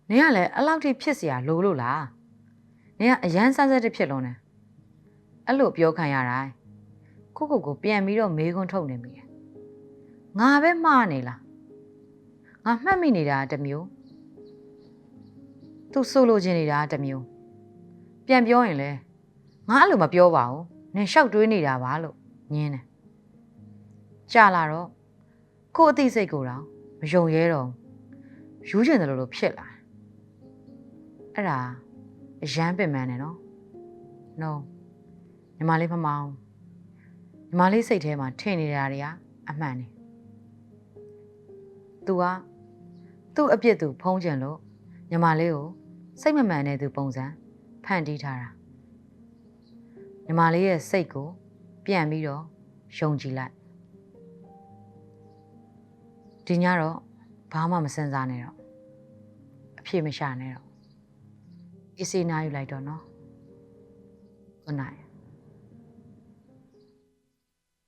နင်ကလည်းအဲ့လောက်ထိဖြစ်เสียလို့လားနင်ကအရန်ဆန်းဆက်တဲ့ဖြစ်လုံးတယ်အဲ့လိုပြောခံရတာကိုပြန်ပြီးတော့မေးခွန်းထုတ်နေမိတယ်ငါပဲမှားနေလားငါမှတ်မိနေတာတစ်မျိုးသူဆိုလိုချင်နေတာတစ်မျိုးပြန်ပြောရင်လေငါအဲ့လိုမပြောပါဘူးနင်လျှောက်တွေးနေတာပါလို့ညင်းတယ်ကြာလာတော့ကို့အသိစိတ်ကိုတော့မယုံရဲတော့ယူးကျင်တယ်လို့ဖြစ်လာအဲ့ဒါအရန်ပင်ပန်းတယ်နော် no ညီမလေးမမောင်ညီမလေးစိတ်ထဲမှာထင်နေတာတွေကအမှန်နေသူကသူ့အပြစ်သူဖုံးကျင်လို့ညီမလေးကိုစိတ်မမှန်တဲ့သူပုံစံဖန်တီးထားတာညီမလေးရဲ့စိတ်ကိုပြန်ပြီးတော့ယုံကြည်လိုက်ဒီညတော့ဘာမှမစင်စားနဲ့တော့အဖြစ်မရှာနဲ့တော့အေးစေးနားယူလိုက်တော့နော် Good night